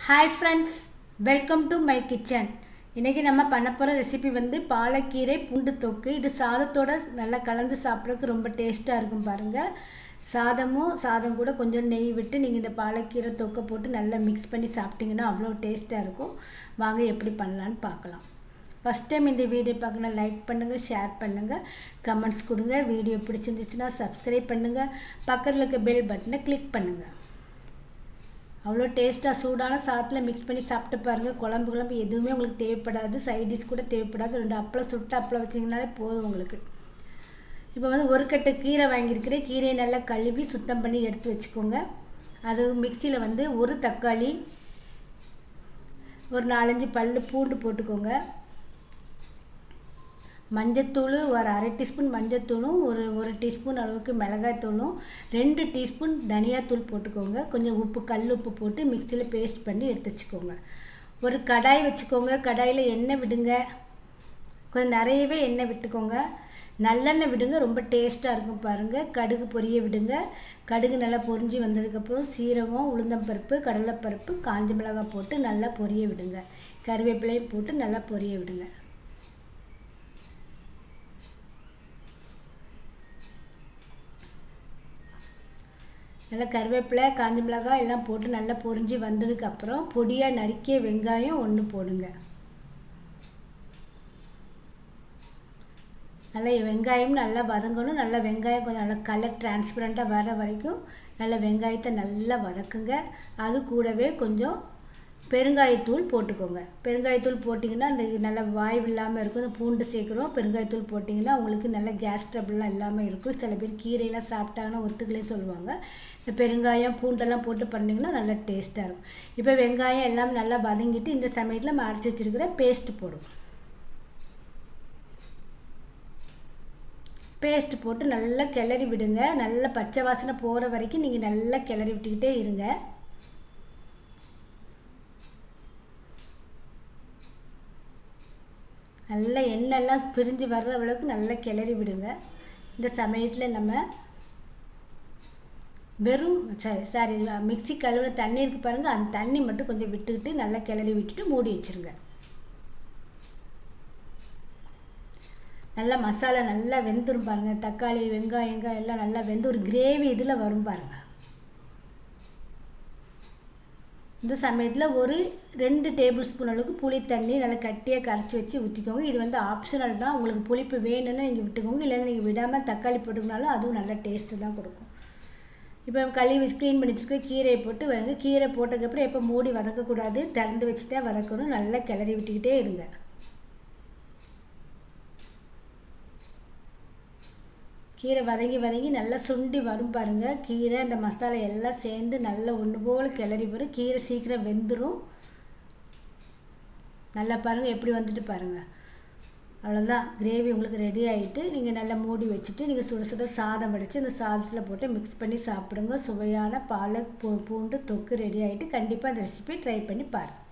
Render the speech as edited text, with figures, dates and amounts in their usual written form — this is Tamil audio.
Hi friends, welcome to my kitchen. இன்றைக்கி நம்ம பண்ண போகிற ரெசிபி வந்து பாலக்கீரை பூண்டு தொக்கு. இது சாதத்தோடு நல்லா கலந்து சாப்பிட்றதுக்கு ரொம்ப டேஸ்ட்டாக இருக்கும் பாருங்கள். சாதம் கூட கொஞ்சம் நெய் விட்டு நீங்கள் இந்த பாலக்கீரை தொக்கை போட்டு நல்லா மிக்ஸ் பண்ணி சாப்பிட்டிங்கன்னா அவ்வளோ டேஸ்ட்டாக இருக்கும். வாங்க எப்படி பண்ணலான்னு பார்க்கலாம். ஃபஸ்ட் டைம் இந்த வீடியோ பார்க்கணும், லைக் பண்ணுங்கள், ஷேர் பண்ணுங்கள், கமெண்ட்ஸ் கொடுங்க. வீடியோ பிடிச்சிருந்துச்சுன்னா சப்ஸ்கிரைப் பண்ணுங்கள், பக்கத்தில் இருக்க பெல் பட்டனை கிளிக் பண்ணுங்கள். அவ்வளோ டேஸ்ட்டாக சூடான சாதத்தில் மிக்ஸ் பண்ணி சாப்பிட்டு பாருங்கள். குழம்பு எதுவுமே உங்களுக்கு தேவைப்படாது, சைடிஷ் கூட தேவைப்படாது. 2 அப்பளம் சுட்டு அப்பளம் வச்சிங்கனாலே போதும் உங்களுக்கு. இப்போ வந்து ஒரு கட்டு கீரை வாங்கியிருக்கிறேன். கீரையை நல்லா கழுவி சுத்தம் பண்ணி எடுத்து வச்சுக்கோங்க. அது மிக்சியில் வந்து ஒரு தக்காளி, ஒரு 4-5 பல் பூண்டு போட்டுக்கோங்க. மஞ்சத்தூள் ஒரு அரை டீஸ்பூன் மஞ்சத்தூளும், ஒரு டீஸ்பூன் அளவுக்கு மிளகாய்த்தூளும், 2 டீஸ்பூன் தனியாத்தூள் போட்டுக்கோங்க. கொஞ்சம் உப்பு, கல் உப்பு போட்டு மிக்சியில் பேஸ்ட் பண்ணி எடுத்து வச்சுக்கோங்க. ஒரு கடாய் வச்சுக்கோங்க. கடாயில் எண்ணெய் விடுங்க. கொஞ்சம் நிறையவே எண்ணெய் விட்டுக்கோங்க. நல்லெண்ணெய் விடுங்க, ரொம்ப டேஸ்ட்டாக இருக்கும் பாருங்கள். கடுகு பொரிய விடுங்க. கடுகு நல்லா பொரிஞ்சு வந்ததுக்கப்புறம் சீரகம், உளுந்தம்பருப்பு, கடலைப்பருப்பு, காஞ்ச மிளகாய் போட்டு நல்லா பொரிய விடுங்க. கருவேப்பிலையும் போட்டு நல்லா பொரிய விடுங்க. நல்லா கருவேப்பிலை, காஞ்ச மிளகாய் எல்லாம் போட்டு நல்லா பொரிஞ்சு வந்ததுக்கப்புறம் பொடியாக நறுக்கிய வெங்காயம் 1 போடுங்க. நல்லா வெங்காயம் நல்லா வதங்கணும். நல்லா வெங்காயம் கொஞ்சம் நல்லா கலர் டிரான்ஸ்பரண்ட்டாக வர வரைக்கும் நல்லா வெங்காயத்தை நல்லா வதக்குங்க. அது கூடவே கொஞ்சம் பெருங்காயத்தூள் போட்டுக்கோங்க. பெருங்காயத்தூள் போட்டிங்கன்னா அந்த நல்ல வாய்வு இல்லாமல் இருக்கும். இந்த பூண்டு சேர்க்குறோம். பெருங்காயத்தூள் போட்டிங்கன்னா உங்களுக்கு நல்ல கேஸ் ட்ரபிள்லாம் இல்லாமல் இருக்கும். சில பேர் கீரையெல்லாம் சாப்பிட்டாங்கன்னா ஒத்துக்கலே சொல்லுவாங்க. இந்த பெருங்காயம் பூண்டெல்லாம் போட்டு பண்ணிங்கன்னா நல்லா டேஸ்ட்டாக இருக்கும். இப்போ வெங்காயம் எல்லாம் நல்லா வதங்கிட்டு இந்த சமயத்தில் நம்ம அரைச்சி வச்சுருக்கிற பேஸ்ட்டு போடுவோம். பேஸ்ட்டு போட்டு நல்லா கிளறி விடுங்க. நல்லா பச்சை வாசனை போகிற வரைக்கும் நீங்கள் நல்லா கிளறி விட்டுக்கிட்டே இருங்க. நல்லா எண்ணெய்லாம் பிரிஞ்சு வர்ற அளவுக்கு நல்லா கிளறி விடுங்க. இந்த சமயத்தில் நம்ம வெறும் மிக்ஸி கழுவுன தண்ணி இருக்குது பாருங்கள், அந்த தண்ணி மட்டும் கொஞ்சம் விட்டுக்கிட்டு நல்லா கிளறி விட்டுட்டு மூடி வச்சுருங்க. நல்லா மசாலா நல்லா வெந்துடும் பாருங்கள். தக்காளி, வெங்காயங்க எல்லாம் நல்லா வெந்து ஒரு கிரேவி இதில் வரும் பாருங்கள். இந்த சமயத்தில் ஒரு 2 டேபிள் ஸ்பூன் அளவுக்கு புளி தண்ணி நல்லா கட்டியாக கரைச்சி வச்சு ஊற்றிக்கோங்க. இது வந்து ஆப்ஷனல் தான். உங்களுக்கு புளிப்பு வேணும்னா நீங்கள் விட்டுக்கோங்க, இல்லைன்னா நீங்கள் விடாமல் தக்காளி போட்டுக்கினாலும் அதுவும் நல்ல டேஸ்ட்டு தான் கொடுக்கும். இப்போ கழுவி க்ளீன் பண்ணி வச்சுருக்க கீரையை போட்டு கீரை போட்டதுக்கப்புறம் எப்போ மூடி வதக்கக்கூடாது, திறந்து வச்சு தான் வதக்கணும். நல்லா கிளறி விட்டுக்கிட்டே இருங்க. கீரை வதங்கி நல்லா சுண்டி வரும் பாருங்கள். கீரை இந்த மசாலா எல்லாம் சேர்ந்து நல்லா ஒன்று போல் கிளறி வரும். கீரை சீக்கிரம் வெந்துடும். நல்லா பாருங்கள் எப்படி வந்துட்டு பாருங்கள். அவ்வளோதான், கிரேவி உங்களுக்கு ரெடி ஆகிட்டு நீங்கள் நல்லா மூடி வச்சுட்டு நீங்கள் சுட சாதம் வடித்து அந்த சாதத்தில் போட்டு மிக்ஸ் பண்ணி சாப்பிடுங்க. சுவையான பாலக் பூண்டு தொக்கு ரெடி ஆகிட்டு. கண்டிப்பாக அந்த ரெசிபி ட்ரை பண்ணி பாருங்கள்.